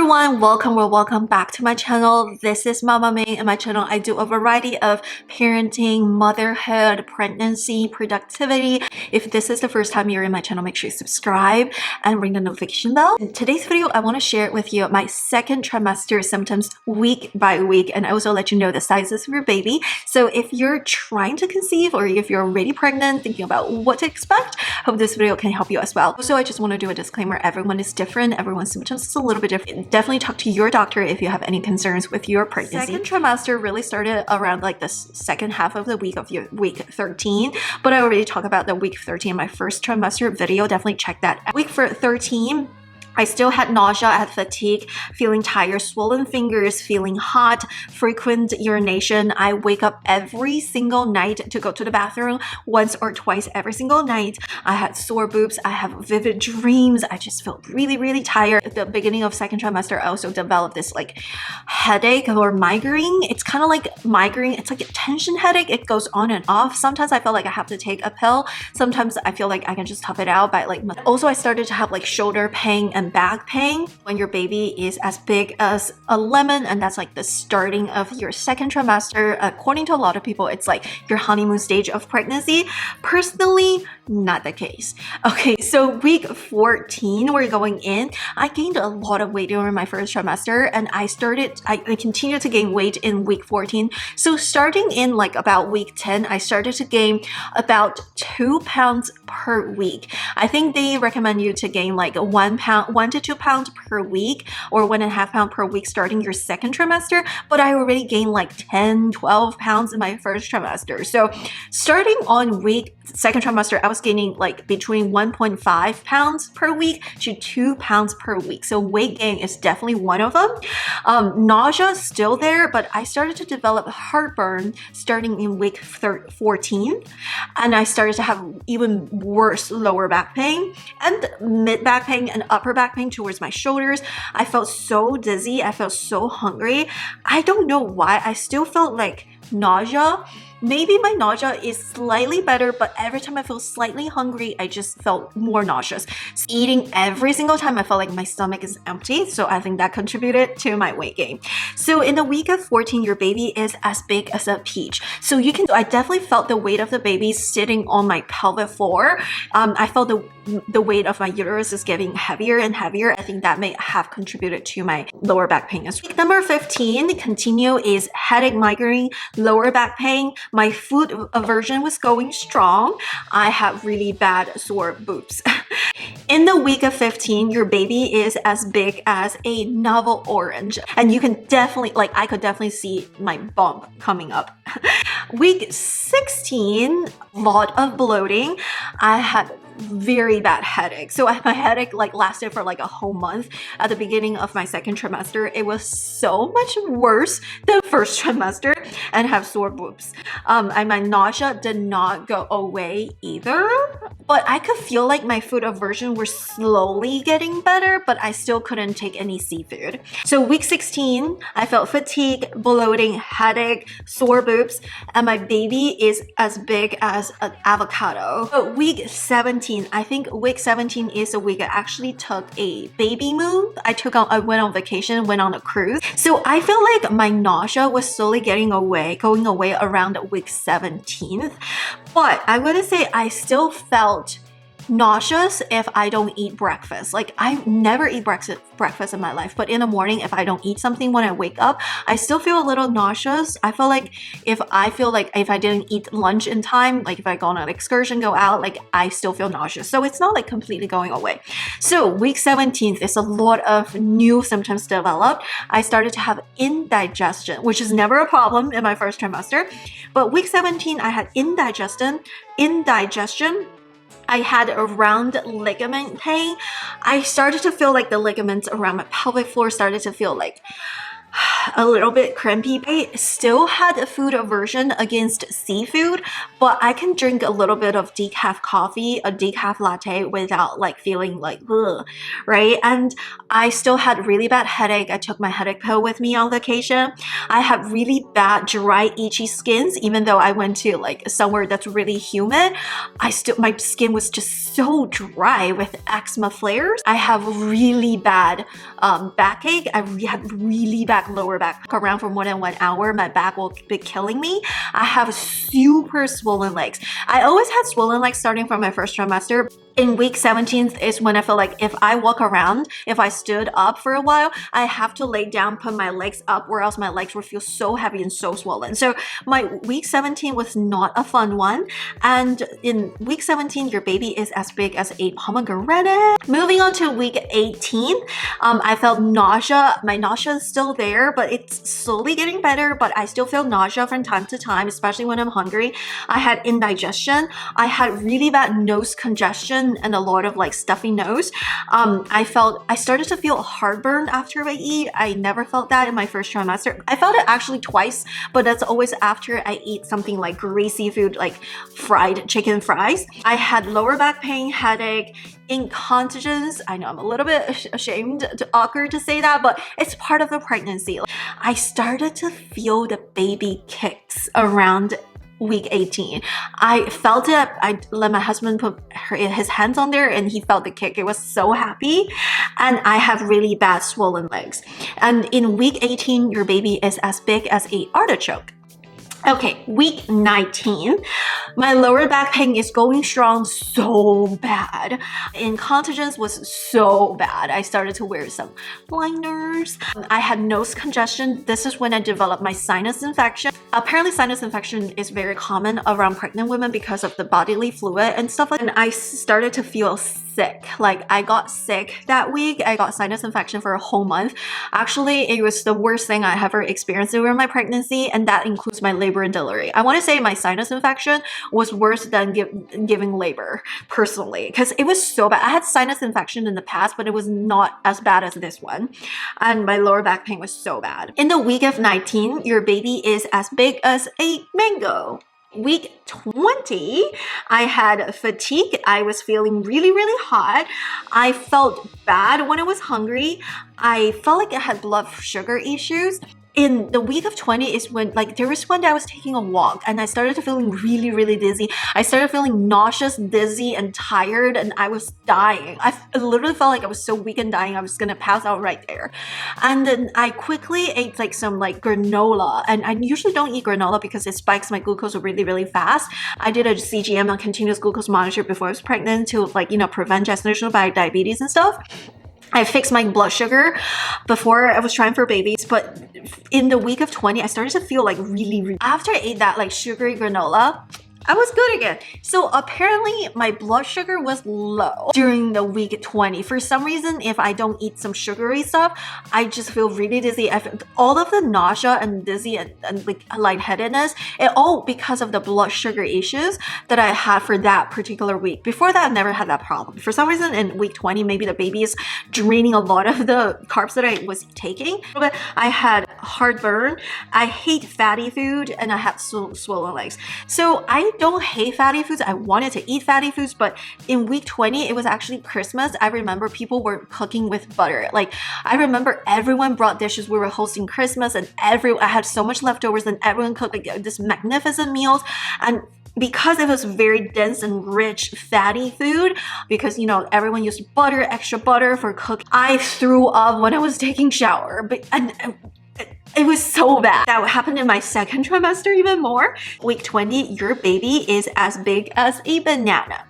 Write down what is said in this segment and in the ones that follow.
everyone, welcome or welcome back to my channel. This is Mama May, and my channel I do a variety of parenting, motherhood, pregnancy, productivity. If this is the first time you're in my channel, make sure you subscribe and ring the notification bell. In today's video, I want to share with you my second trimester symptoms week by week, and I also let you know the sizes of your baby. So if you're trying to conceive or if you're already pregnant, thinking about what to expect, hope this video can help you as well. So I just want to do a disclaimer. Everyone is different. Everyone's symptoms is a little bit different. Definitely talk to your doctor if you have any concerns with your pregnancy. Second trimester really started around like the second half of the week of your week 13, but I already talked about the week 13 in my first trimester video. Definitely check that out. Week 13, I still had nausea, I had fatigue, feeling tired, swollen fingers, feeling hot, frequent urination. I wake up every single night to go to the bathroom once or twice every single night. I had sore boobs, I have vivid dreams. I just felt really tired. At the beginning of second trimester, I also developed this like headache or migraine. It's kind of like migraine. It's like a tension headache. It goes on and off. Sometimes I feel like I have to take a pill. Sometimes I feel like I can just tough it out by like. Also, I started to have like shoulder pain and back pain when your baby is as big as a lemon, and that's like the starting of your second trimester. According to a lot of people, it's like your honeymoon stage of pregnancy. Personally, not the case. Okay, so week 14, we're going in. I gained a lot of weight during my first trimester, and I continued to gain weight in week 14. So starting in like about week 10, I started to gain about 2 pounds per week. I think they recommend you to gain like 1 to 2 pounds per week, or 1.5 pounds per week starting your second trimester, but I already gained like 10-12 pounds in my first trimester. So starting on second trimester, I was gaining like between 1.5 pounds per week to 2 pounds per week. So weight gain is definitely one of them. Nausea is still there, but I started to develop heartburn starting in week 14, and I started to have even worse lower back pain and mid back pain and upper back pain towards my shoulders. I felt so dizzy. I felt so hungry. I don't know why. I still felt like nausea. Maybe my nausea is slightly better, but every time I feel slightly hungry, I just felt more nauseous. Eating every single time, I felt like my stomach is empty. So I think that contributed to my weight gain. So in the week of 14, your baby is as big as a peach. So I definitely felt the weight of the baby sitting on my pelvic floor. I felt the weight of my uterus is getting heavier and heavier. I think that may have contributed to my lower back pain as well. Week number 15, continue is headache, migraine, lower back pain. My food aversion was going strong. I had really bad sore boobs. In the week of 15, your baby is as big as a novel orange. And you can definitely, like I could definitely see my bump coming up. Week 16, lot of bloating. I had very bad headache. So my headache like lasted for like a whole month. At the beginning of my second trimester, it was so much worse than first trimester, and have sore boobs. And my nausea did not go away either, but I could feel like my food aversion were slowly getting better, but I still couldn't take any seafood. So week 16, I felt fatigue, bloating, headache, sore boobs, and my baby is as big as an avocado. But week 17, I think week 17 is a week I actually took a baby move. I went on vacation, went on a cruise. So I feel like my nausea was slowly going away around week 17th. But I'm gonna say I still felt nauseous if I don't eat breakfast. Like I never eat breakfast in my life, but in the morning, if I don't eat something when I wake up, I still feel a little nauseous. I feel like if I didn't eat lunch in time, like if I go on an excursion, go out, like I still feel nauseous. So it's not like completely going away. So week 17th is a lot of new symptoms developed. I started to have indigestion, which is never a problem in my first trimester. But week 17, I had indigestion. I had a round ligament pain. I started to feel like the ligaments around my pelvic floor started to feel like a little bit crampy. I still had a food aversion against seafood, but I can drink a little bit of decaf coffee, a decaf latte without like feeling like ugh, right? And I still had really bad headache. I took my headache pill with me on vacation. I had really bad dry itchy skins, even though I went to like somewhere that's really humid. My skin was just so dry with eczema flares. I have really bad backache. I had really bad lower back. Around for more than 1 hour, my back will be killing me. I have super swollen legs. I always had swollen legs starting from my first trimester. In week 17 is when I feel like if I walk around, if I stood up for a while, I have to lay down, put my legs up, or else my legs will feel so heavy and so swollen. So my week 17 was not a fun one. And in week 17, your baby is as big as a pomegranate. Moving on to week 18, I felt nausea. My nausea is still there, but it's slowly getting better, but I still feel nausea from time to time, especially when I'm hungry. I had indigestion. I had really bad nose congestion and a lot of like stuffy nose. I started to feel heartburn after I eat. I never felt that in my first trimester. I felt it actually twice, but that's always after I eat something like greasy food, like fried chicken fries. I had lower back pain, headache, incontinence. I know I'm a little bit ashamed, awkward to say that, but it's part of the pregnancy. I started to feel the baby kicks around week 18. I felt it. I let my husband put his hands on there and he felt the kick. It was so happy. And I have really bad swollen legs. And in week 18, your baby is as big as an artichoke. Okay, week 19, my lower back pain is going strong so bad. Incontinence was so bad. I started to wear some blinders. I had nose congestion. This is when I developed my sinus infection. Apparently sinus infection is very common around pregnant women because of the bodily fluid and stuff like that. And I started to feel sick. Like I got sick that week. I got sinus infection for a whole month. Actually, it was the worst thing I ever experienced during my pregnancy, and that includes my labor and delivery. I want to say my sinus infection was worse than giving labor personally, because it was so bad. I had sinus infection in the past, but it was not as bad as this one. And my lower back pain was so bad. In the week of 19, your baby is as big as a mango. Week 20, I had fatigue. I was feeling really, really hot. I felt bad when I was hungry. I felt like I had blood sugar issues. In the week of 20 is when, like, there was one day I was taking a walk and I started to feeling really, really dizzy. I started feeling nauseous, dizzy, and tired, and I was dying. I literally felt like I was so weak and dying I was gonna pass out right there. And then I quickly ate like some like granola, and I usually don't eat granola because it spikes my glucose really, really fast. I did a CGM, a continuous glucose monitor, before I was pregnant to, like, you know, prevent gestational diabetes and stuff. I fixed my blood sugar before I was trying for babies, but in the week of 20, I started to feel like really, after I ate that like sugary granola, I was good again. So apparently my blood sugar was low during the week 20. For some reason, if I don't eat some sugary stuff, I just feel really dizzy. All of the nausea and dizzy and like lightheadedness, it all because of the blood sugar issues that I had for that particular week. Before that, I never had that problem. For some reason, in week 20, maybe the baby is draining a lot of the carbs that I was taking. But I had heartburn. I hate fatty food, and I had swollen legs. So I don't hate fatty foods. I wanted to eat fatty foods, but in week 20, it was actually Christmas. I remember people were cooking with butter. Like, I remember everyone brought dishes. We were hosting Christmas, and I had so much leftovers, and everyone cooked like this magnificent meals. And because it was very dense and rich fatty food, because, you know, everyone used butter, extra butter for cooking, I threw up when I was taking shower. It was so bad. That happened in my second trimester even more. Week 20, your baby is as big as a banana.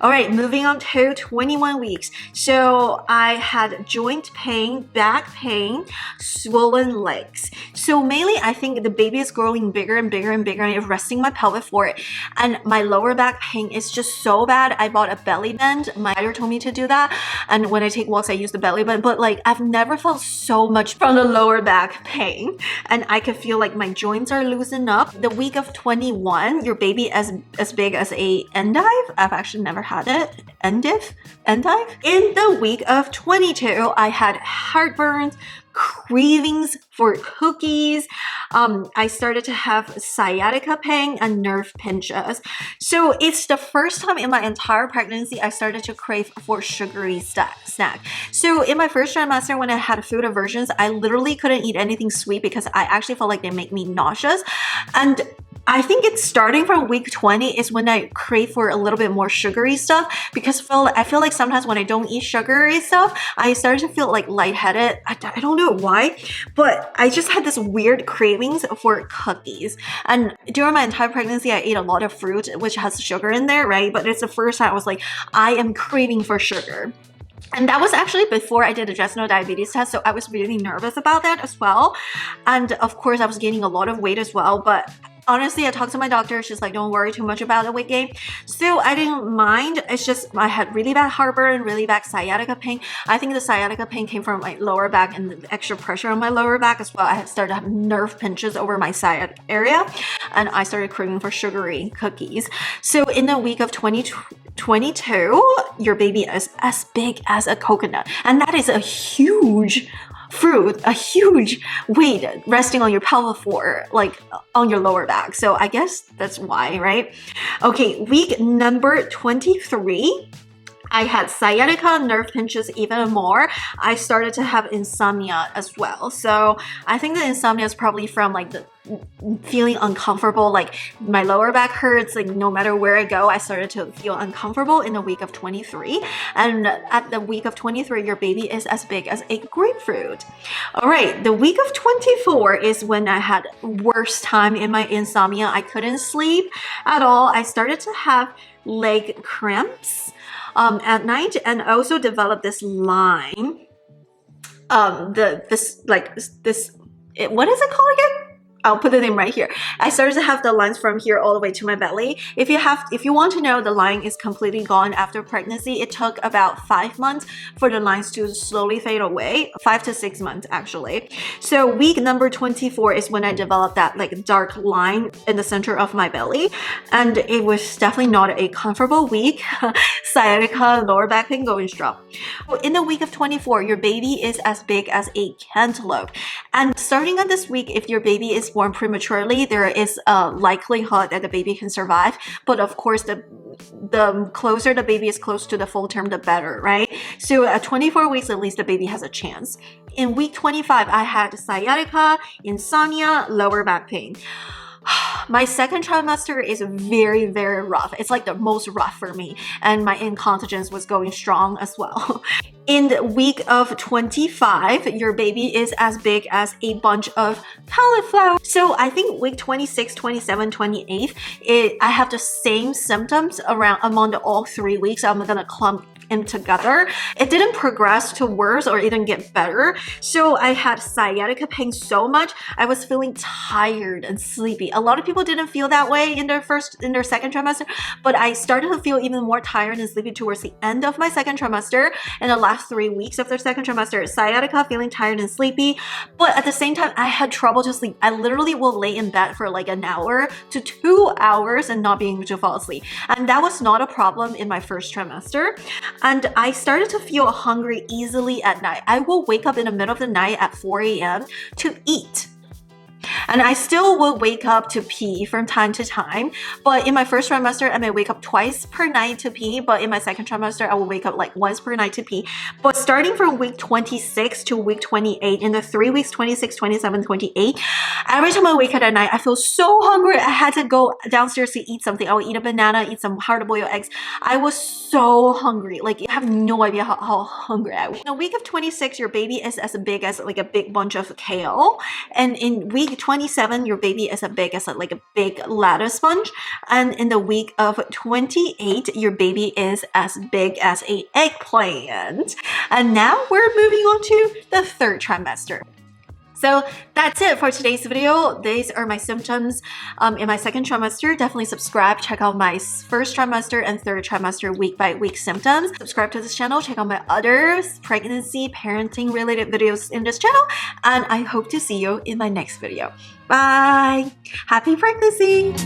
All right, moving on to 21 weeks. So I had joint pain, back pain, swollen legs. So mainly I think the baby is growing bigger and bigger and bigger, and I'm resting my pelvic for it. And my lower back pain is just so bad. I bought a belly band. My doctor told me to do that. And when I take walks, I use the belly band. But like, I've never felt so much from the lower back pain. And I could feel like my joints are loosened up. The week of 21, your baby as big as a endive. I've actually never had it. Endive? In the week of 22, I had heartburns, cravings for cookies. I started to have sciatica pain and nerve pinches. So it's the first time in my entire pregnancy I started to crave for sugary snack. So in my first trimester, when I had food aversions, I literally couldn't eat anything sweet because I actually felt like they make me nauseous. And I think it's starting from week 20 is when I crave for a little bit more sugary stuff, because I feel like sometimes when I don't eat sugary stuff, I start to feel like lightheaded. I don't know why, but I just had this weird cravings for cookies. And during my entire pregnancy, I ate a lot of fruit, which has sugar in there, right? But it's the first time I was like, I am craving for sugar. And that was actually before I did a gestational diabetes test, so I was really nervous about that as well. And of course, I was gaining a lot of weight as well, but honestly, I talked to my doctor. She's like, don't worry too much about the weight gain. So I didn't mind. It's just I had really bad heartburn, really bad sciatica pain. I think the sciatica pain came from my lower back and the extra pressure on my lower back as well. I had started to have nerve pinches over my sciatic area, and I started craving for sugary cookies. So in the week of 2022, your baby is as big as a coconut, and that is a huge fruit, a huge weight resting on your pelvic floor, like on your lower back. So I guess that's why, right? Okay, week number 23, I had sciatica, nerve pinches even more. I started to have insomnia as well. So I think the insomnia is probably from like the feeling uncomfortable, like my lower back hurts, like no matter where I go, I started to feel uncomfortable in the week of 23. And at the week of 23, your baby is as big as a grapefruit. All right, the week of 24 is when I had worst time in my insomnia. I couldn't sleep at all. I started to have leg cramps at night, and I also developed this line. What is it called again? I'll put the name right here. I started to have the lines from here all the way to my belly. If you want to know, the line is completely gone after pregnancy. It took about 5 months for the lines to slowly fade away. 5 to 6 months actually. So week number 24 is when I developed that like dark line in the center of my belly, and it was definitely not a comfortable week. Sciatica, lower back pain going strong. In the week of 24, your baby is as big as a cantaloupe. And starting on this week, if your baby is born prematurely, there is a likelihood that the baby can survive. But of course, the closer the baby is close to the full term, the better, right? So at 24 weeks, at least the baby has a chance. In week 25, I had sciatica, insomnia, lower back pain. My second trimester is very, very rough. It's like the most rough for me, and my incontinence was going strong as well. In the week of 25, your baby is as big as a bunch of cauliflower. So I think week 26, 27, 28, I have the same symptoms among all 3 weeks. I'm gonna clump in together. It didn't progress to worse or it didn't get better. So I had sciatica pain so much, I was feeling tired and sleepy. A lot of people didn't feel that way in their second trimester, but I started to feel even more tired and sleepy towards the end of my second trimester. In the last 3 weeks of the second trimester, sciatica, feeling tired and sleepy, but at the same time, I had trouble to sleep. I literally will lay in bed for like an hour to 2 hours and not being able to fall asleep. And that was not a problem in my first trimester. And I started to feel hungry easily at night. I will wake up in the middle of the night at 4 a.m. to eat. And I still will wake up to pee from time to time. But in my first trimester, I may wake up twice per night to pee. But in my second trimester, I will wake up like once per night to pee. But starting from week 26 to week 28, in the 3 weeks, 26, 27, 28, every time I wake up at night, I feel so hungry. I had to go downstairs to eat something. I would eat a banana, eat some hard-boiled eggs. I was so hungry. Like, you have no idea how hungry I was. In the week of 26, your baby is as big as like a big bunch of kale. And in week 27, your baby is as big as like a big lettuce sponge. And in the week of 28, your baby is as big as an eggplant. And now we're moving on to the third trimester. So that's it for today's video. These are my symptoms in my second trimester. Definitely subscribe. Check out my first trimester and third trimester week-by-week symptoms. Subscribe to this channel. Check out my other pregnancy, parenting related videos in this channel. And I hope to see you in my next video. Bye! Happy pregnancy!